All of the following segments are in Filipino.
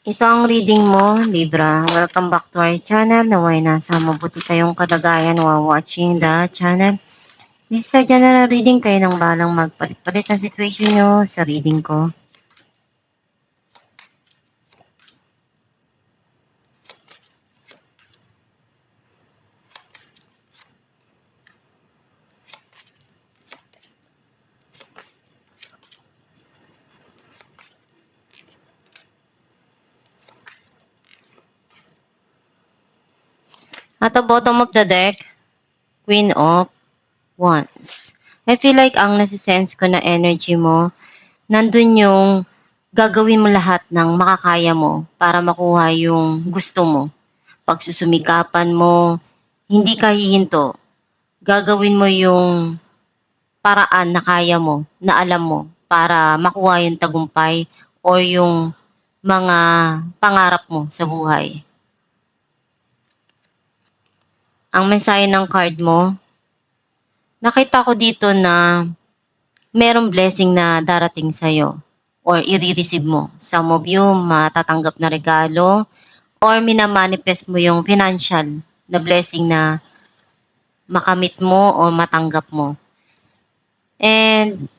Ito ang reading mo, Libra. Welcome back to our channel. Naway nasa mabuti kayong kalagayan while watching the channel. This is a general reading. Kayo nang balang magpalit-palit ang situation nyo sa reading ko. At the bottom of the deck, Queen of Wands. I feel like ang nasisense ko na energy mo, nandun yung gagawin mo lahat ng makakaya mo para makuha yung gusto mo. Pagsusumikapan mo, hindi ka hihinto. Gagawin mo yung paraan na kaya mo, na alam mo, para makuha yung tagumpay or yung mga pangarap mo sa buhay. Ang mensahe ng card mo, nakita ko dito na merong blessing na darating sa'yo or i-receive mo. Some of you, matatanggap na regalo or minamanifest mo yung financial na blessing na makamit mo o matanggap mo. And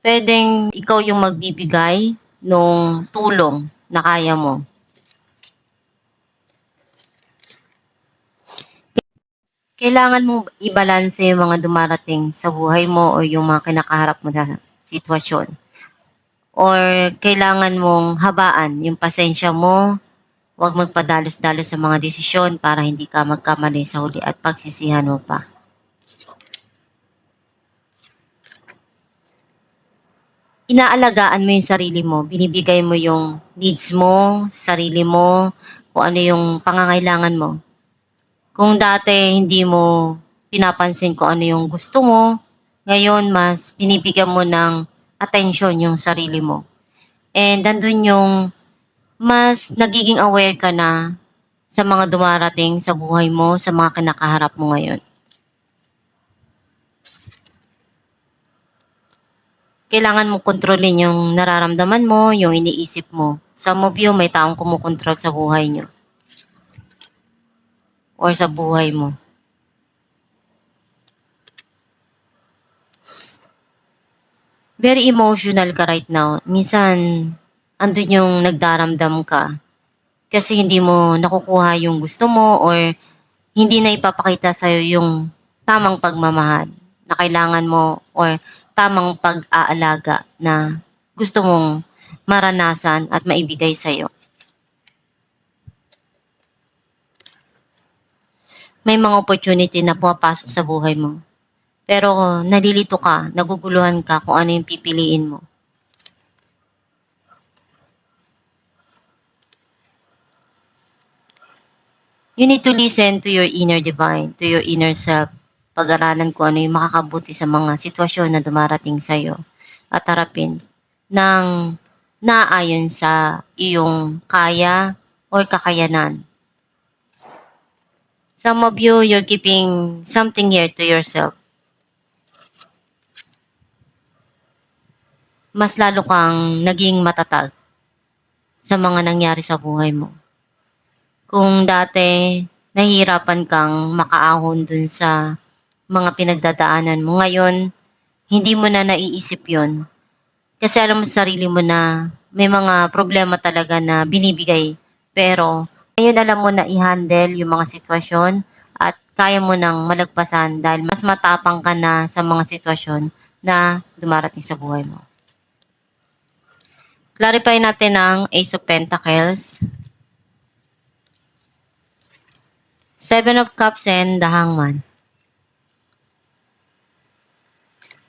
pwedeng ikaw yung magbibigay nung tulong na kaya mo. Kailangan mong ibalanse yung mga dumarating sa buhay mo o yung mga kinakaharap mo na sitwasyon. Or kailangan mong habaan yung pasensya mo, huwag magpadalos-dalos sa mga desisyon para hindi ka magkamali sa huli at pagsisihan mo pa. Inaalagaan mo yung sarili mo, binibigay mo yung needs mo, sarili mo, kung ano yung pangangailangan mo. Kung dati hindi mo pinapansin kung ano yung gusto mo, ngayon mas binibigyan mo ng attention yung sarili mo. And nandun yung mas nagiging aware ka na sa mga dumarating sa buhay mo, sa mga kinakaharap mo ngayon. Kailangan mo kontrolin yung nararamdaman mo, yung iniisip mo. Some of you, may taong kumukontrol sa buhay nyo or sa buhay mo. Very emotional ka right now. Minsan, andun yung nagdaramdam ka kasi hindi mo nakukuha yung gusto mo or hindi na ipapakita sa'yo yung tamang pagmamahal na kailangan mo or tamang pag-aalaga na gusto mong maranasan at maibigay sa'yo. May mga opportunity na pumapasok sa buhay mo. Pero nalilito ka, naguguluhan ka kung ano yung pipiliin mo. You need to listen to your inner divine, to your inner self. Pag-aralan kung ano yung makakabuti sa mga sitwasyon na dumarating sa'yo at harapin ng naayon sa iyong kaya or kakayanan. Some of you, you're keeping something here to yourself. Mas lalo kang naging matatag sa mga nangyari sa buhay mo. Kung dati nahihirapan kang makaahon dun sa mga pinagdadaanan mo, ngayon hindi mo na naiisip yon. Kasi alam mo sa sarili mo na may mga problema talaga na binibigay. Pero ngayon alam mo na i-handle yung mga sitwasyon at kaya mo nang malagpasan dahil mas matapang ka na sa mga sitwasyon na dumarating sa buhay mo. Clarify natin ang Ace of Pentacles, Seven of Cups, and the Hangman.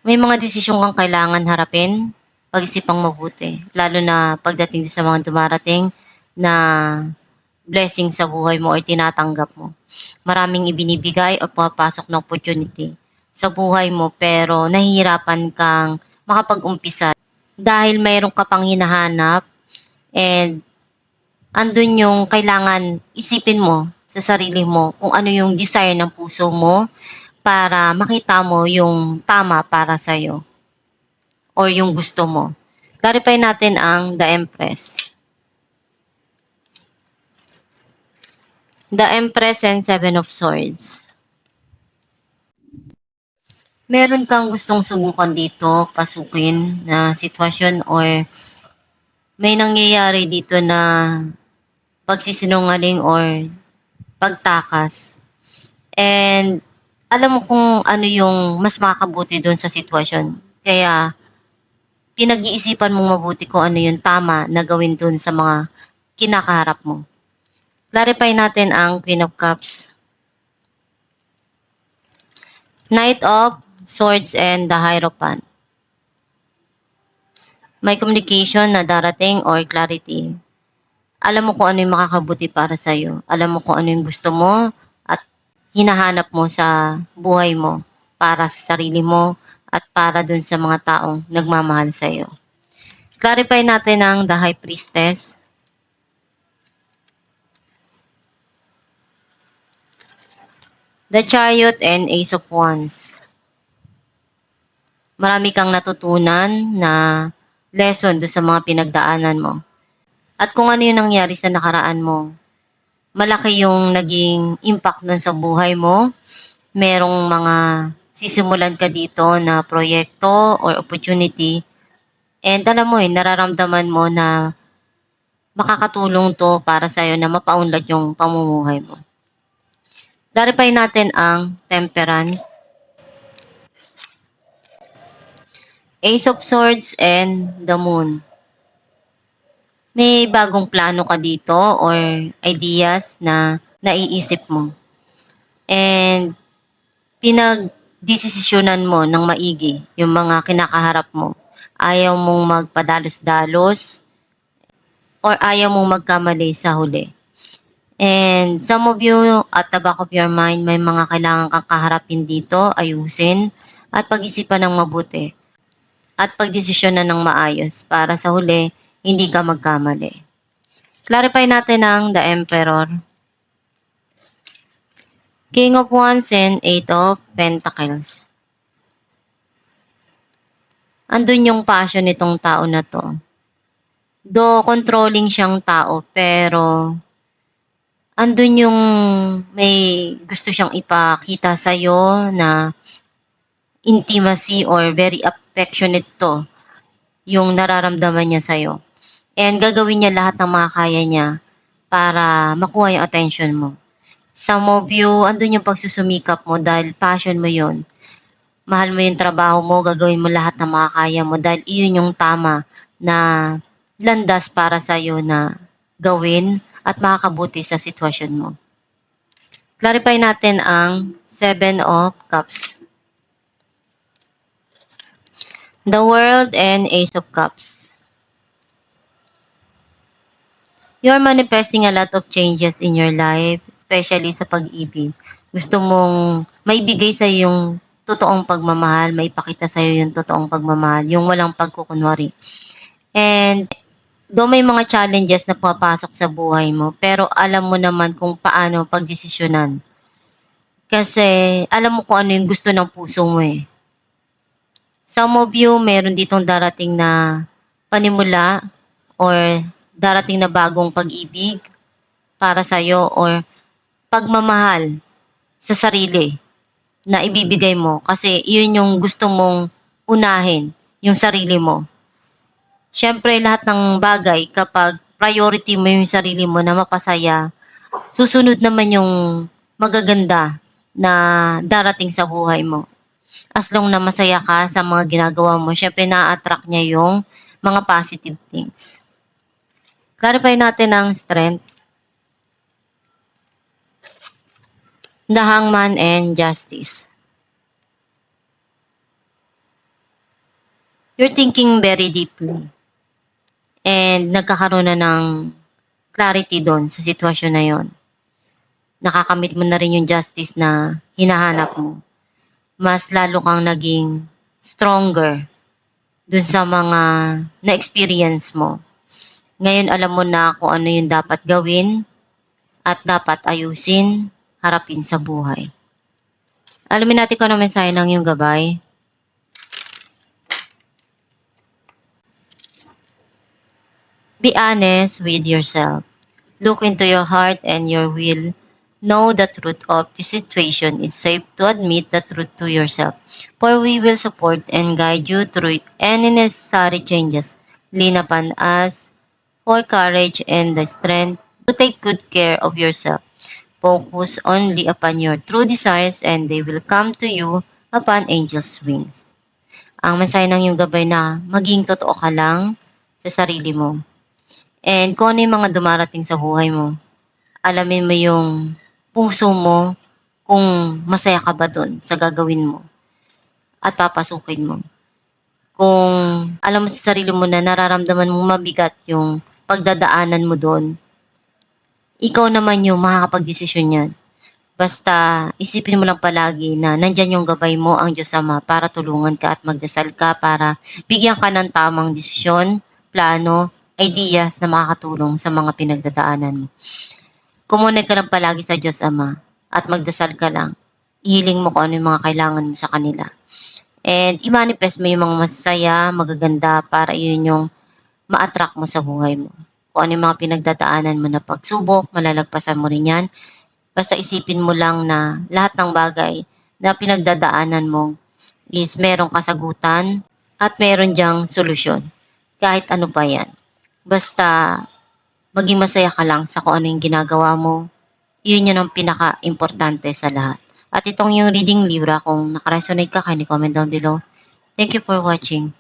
May mga desisyon kang kailangan harapin, pag-isipang mabuti. Lalo na pagdating sa mga dumarating na blessing sa buhay mo o tinatanggap mo. Maraming ibinibigay o papasok na opportunity sa buhay mo pero nahihirapan kang makapag-umpisa dahil mayroon ka pang hinahanap and andun yung kailangan isipin mo sa sarili mo kung ano yung desire ng puso mo para makita mo yung tama para sa'yo or yung gusto mo. Clarify natin ang The Empress. The Empress and Seven of Swords. Meron kang gustong subukan dito, pasukin na sitwasyon or may nangyayari dito na pagsisinungaling or pagtakas. And alam mo kung ano yung mas makakabuti doon sa sitwasyon. Kaya pinag-iisipan mong mabuti kung ano yung tama na gawin doon sa mga kinakaharap mo. Clarify natin ang Queen of Cups, Knight of Swords, and the Hierophant. May communication na darating or clarity. Alam mo kung ano yung makakabuti para sa'yo. Alam mo kung ano yung gusto mo at hinahanap mo sa buhay mo para sa sarili mo at para dun sa mga taong nagmamahal sa'yo. Clarify natin ang the High Priestess, the Chariot, and Ace of Wands. Marami kang natutunan na lesson do sa mga pinagdaanan mo. At kung ano yung nangyari sa nakaraan mo, malaki yung naging impact nun sa buhay mo. Merong mga sisimulan ka dito na proyekto or opportunity. And alam mo nararamdaman mo na makakatulong to para sa'yo na mapaunlad yung pamumuhay mo. Clarify natin ang Temperance, Ace of Swords, and the Moon. May bagong plano ka dito or ideas na naiisip mo. And pinagdesisyonan mo ng maigi yung mga kinakaharap mo. Ayaw mong magpadalos-dalos or ayaw mong magkamali sa huli. And some of you at the back of your mind, may mga kailangan kang kaharapin dito, ayusin, at pag-isipan ng mabuti. At pagdesisyonan ng maayos para sa huli, hindi ka magkamali. Clarify natin ang the Emperor, King of Wands, and Eight of Pentacles. Andun yung passion nitong tao na to. Do controlling siyang tao, pero andun yung may gusto siyang ipakita sa'yo na intimacy or very affectionate to yung nararamdaman niya sa'yo. And gagawin niya lahat ng makakaya niya para makuha yung attention mo. Some of you, andun yung pagsusumikap mo dahil passion mo yun. Mahal mo yung trabaho mo, gagawin mo lahat ng makakaya mo dahil iyon yung tama na landas para sa'yo na gawin at makakabuti sa sitwasyon mo. Clarify natin ang Seven of Cups, the World, and Ace of Cups. You're manifesting a lot of changes in your life, especially sa pag-ibig. Gusto mong maibigay sa yung totoong pagmamahal, maipakita sa iyo yung totoong pagmamahal, yung walang pagkukunwari. And do may mga challenges na papasok sa buhay mo, pero alam mo naman kung paano pagdesisyonan. Kasi alam mo kung ano yung gusto ng puso mo eh. Some of you, meron ditong darating na panimula or darating na bagong pag-ibig para sa'yo or pagmamahal sa sarili na ibibigay mo kasi yun yung gusto mong unahin, yung sarili mo. Siyempre, lahat ng bagay kapag priority mo yung sarili mo na mapasaya, susunod naman yung magaganda na darating sa buhay mo. As long na masaya ka sa mga ginagawa mo, syempre na-attract niya yung mga positive things. Clarify natin ang Strength, the Hangman, and Justice. You're thinking very deeply. And nagkakaroon na ng clarity doon sa sitwasyon na yon. Nakakamit mo na rin yung justice na hinahanap mo. Mas lalo kang naging stronger dun sa mga na-experience mo. Ngayon alam mo na kung ano yung dapat gawin at dapat ayusin, harapin sa buhay. Alamin natin kung ano mensahe ng iyong gabay. Be honest with yourself. Look into your heart and your will Know the truth of the situation. It's safe to admit the truth to yourself, for we will support and guide you through any necessary changes. Lean upon us for courage and the strength to take good care of yourself. Focus only upon your true desires and they will come to you upon angel's wings. Ang mensahe ng iyong gabay na maging totoo ka lang sa sarili mo. And kung ano yung mga dumarating sa buhay mo, alamin mo yung puso mo kung masaya ka ba dun sa gagawin mo at papasukin mo. Kung alam mo sa sarili mo na nararamdaman mong mabigat yung pagdadaanan mo doon, ikaw naman yung makakapag-desisyon yan. Basta isipin mo lang palagi na nandyan yung gabay mo ang Diyos Ama para tulungan ka at magdasal ka para bigyan ka ng tamang desisyon, plano, ideas na makakatulong sa mga pinagdadaanan mo. Kumunay ka lang palagi sa Diyos Ama at magdasal ka lang. Ihiling mo kung ano yung mga kailangan mo sa kanila. And i-manifest mo yung mga masaya, magaganda para yun yung ma-attract mo sa buhay mo. Kung ano yung mga pinagdadaanan mo na pagsubok, malalagpasan mo rin yan. Basta isipin mo lang na lahat ng bagay na pinagdadaanan mo is merong kasagutan at meron diyang solusyon. Kahit ano pa yan. Basta maging masaya ka lang sa kung ano yung ginagawa mo. Yun ang pinaka-importante sa lahat. At itong yung reading libra, kung nakaresonate ka, kindly comment down below. Thank you for watching.